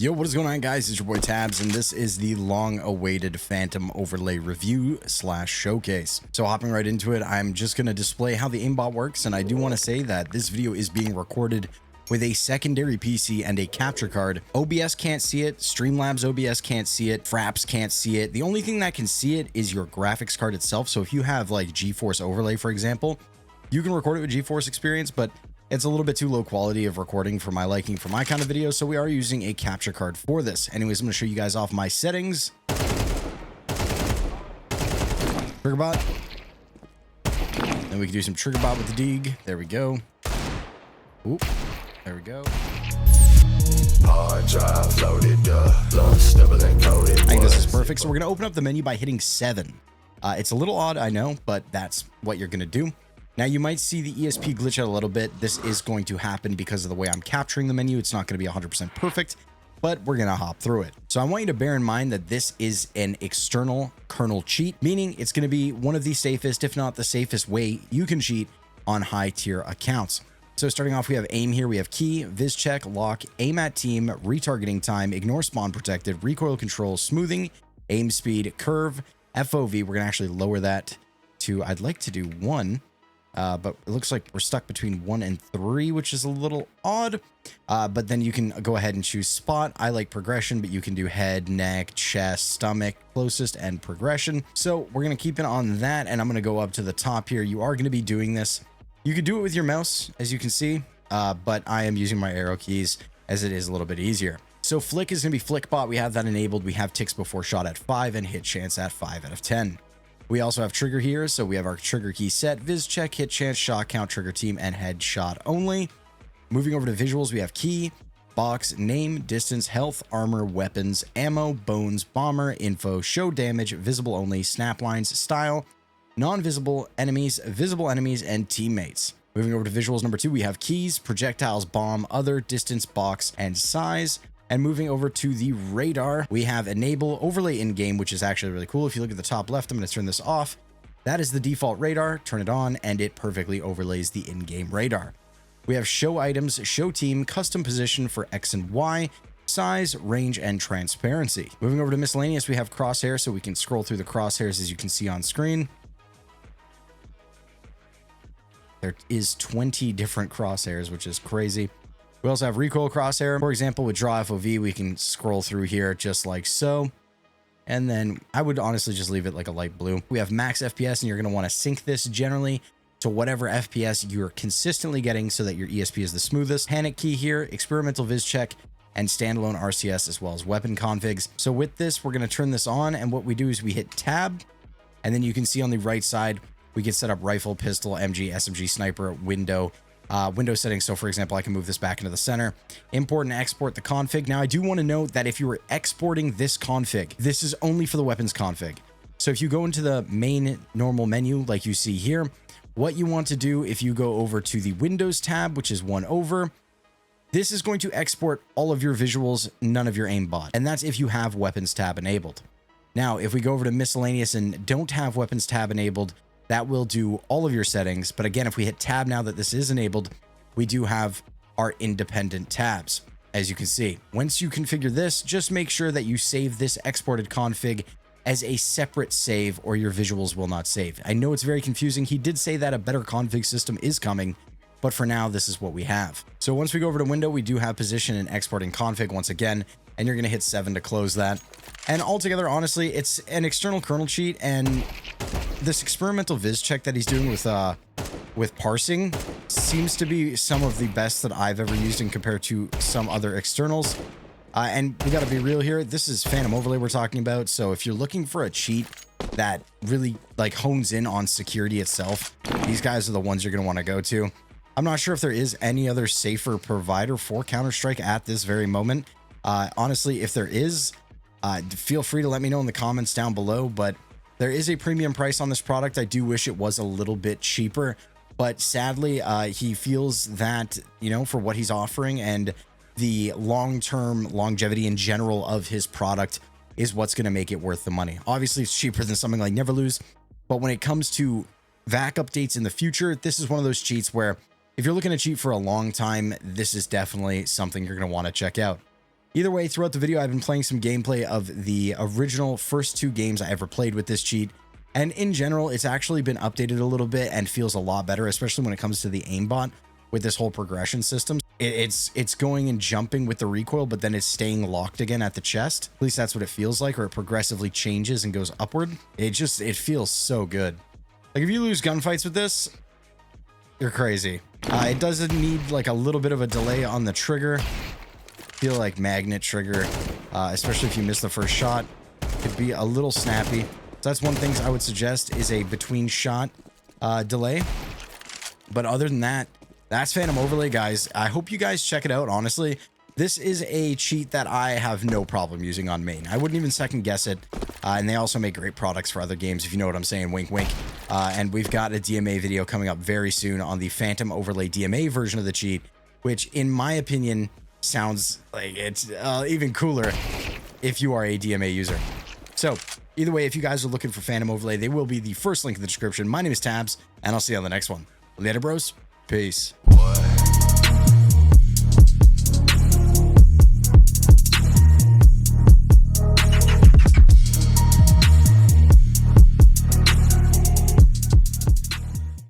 Yo, what is going on, guys? It's your boy Tabz, and this is the long-awaited Phantom Overlay review / showcase. So hopping right into it, I'm just going to display how the aimbot works, and I do want to say that this video is being recorded with a secondary PC and a capture card. OBS can't see it, Streamlabs OBS can't see it, Fraps can't see it. The only thing that can see it is your graphics card itself. So if you have like GeForce Overlay, for example, you can record it with GeForce Experience, but it's a little bit too low quality of recording for my liking for my kind of video, so we are using a capture card for this. Anyways, I'm going to show you guys off my settings. Trigger bot. Then we can do some trigger bot with the dig. There we go. Oop. There we go. Hard drive loaded, stubble and coated. I think this is perfect. So we're going to open up the menu by hitting 7. It's a little odd, I know, but that's what you're going to do. Now, you might see the ESP glitch out a little bit. This is going to happen because of the way I'm capturing the menu. It's not going to be 100% perfect, but we're going to hop through it. So I want you to bear in mind that this is an external kernel cheat, meaning it's going to be one of the safest, if not the safest way you can cheat on high tier accounts. So starting off, we have aim here. We have key, viz check, lock, aim at team, retargeting time, ignore spawn protected, recoil control, smoothing, aim speed, curve, FOV. We're going to actually lower that to, I'd like to do 1. But it looks like we're stuck between 1 and 3, which is a little odd. But then you can go ahead and choose spot. I like progression, but you can do head, neck, chest, stomach, closest, and progression. So we're going to keep it on that, and I'm going to go up to the top here. You are going to be doing this. You could do it with your mouse, as you can see, but I am using my arrow keys as it is a little bit easier. So flick is going to be flick bot. We have that enabled. We have ticks before shot at 5 and hit chance at 5 out of 10. We also have trigger here, so we have our trigger key set, viz check, hit chance, shot count, trigger team, and headshot only. Moving over to visuals, we have key, box, name, distance, health, armor, weapons, ammo, bones, bomber, info, show damage, visible only, snap lines, style, non-visible enemies, visible enemies, and teammates. Moving over to visuals number 2, we have keys, projectiles, bomb, other, distance, box, and size. And moving over to the radar, we have enable overlay in game, which is actually really cool. If you look at the top left, I'm going to turn this off. That is the default radar. Turn it on, and it perfectly overlays the in-game radar. We have show items, show team, custom position for X and Y, size, range, and transparency. Moving over to miscellaneous, we have crosshair, so we can scroll through the crosshairs as you can see on screen. There is 20 different crosshairs, which is crazy. We also have recoil crosshair. For example, with draw FOV, we can scroll through here just like so. And then I would honestly just leave it like a light blue. We have max FPS, and you're going to want to sync this generally to whatever FPS you're consistently getting so that your ESP is the smoothest. Panic key here, experimental viz check, and standalone RCS, as well as weapon configs. So with this, we're going to turn this on, and what we do is we hit tab, and then you can see on the right side, we can set up rifle, pistol, MG, SMG, sniper, window settings. So for example, I can move this back into the center, import and export the config. Now I do want to note that if you were exporting this config, this is only for the weapons config. So if you go into the main normal menu, like you see here, what you want to do, if you go over to the Windows tab, which is one over, this is going to export all of your visuals, none of your aimbot. And that's if you have weapons tab enabled. Now, if we go over to miscellaneous and don't have weapons tab enabled, that will do all of your settings. But again, if we hit tab now that this is enabled, we do have our independent tabs. As you can see, once you configure this, just make sure that you save this exported config as a separate save, or your visuals will not save. I know it's very confusing. He did say that a better config system is coming, but for now, this is what we have. So once we go over to window, we do have position and exporting config once again, and you're going to hit 7 to close that. And altogether, honestly, it's an external kernel cheat, and this experimental viz check that he's doing with parsing seems to be some of the best that I've ever used in compared to some other externals. And we got to be real here. This is Phantom Overlay we're talking about. So if you're looking for a cheat that really like hones in on security itself, these guys are the ones you're going to want to go to. I'm not sure if there is any other safer provider for Counter-Strike at this very moment. Honestly, if there is, feel free to let me know in the comments down below, but there is a premium price on this product. I do wish it was a little bit cheaper, but sadly, he feels that, you know, for what he's offering and the long-term longevity in general of his product is what's going to make it worth the money. Obviously, it's cheaper than something like Never Lose, but when it comes to VAC updates in the future, this is one of those cheats where if you're looking to cheat for a long time, this is definitely something you're going to want to check out. Either way, throughout the video, I've been playing some gameplay of the original first 2 games I ever played with this cheat. And in general, it's actually been updated a little bit and feels a lot better, especially when it comes to the aimbot with this whole progression system. It's going and jumping with the recoil, but then it's staying locked again at the chest. At least that's what it feels like, or it progressively changes and goes upward. It feels so good. Like if you lose gunfights with this, you're crazy. It doesn't need like a little bit of a delay on the trigger. Feel like magnet trigger, especially if you miss the first shot, could be a little snappy. So that's one thing I would suggest is a between shot delay. But other than that, that's Phantom Overlay, guys. I hope you guys check it out. Honestly, this is a cheat that I have no problem using on main. I wouldn't even second guess it. And they also make great products for other games, if you know what I'm saying. Wink, wink. And we've got a DMA video coming up very soon on the Phantom Overlay DMA version of the cheat, which in my opinion sounds like it's even cooler if you are a DMA user. So either way, if you guys are looking for Phantom Overlay, they will be the first link in the description. My name is Tabz, and I'll see you on the next one. Later, bros. Peace. What?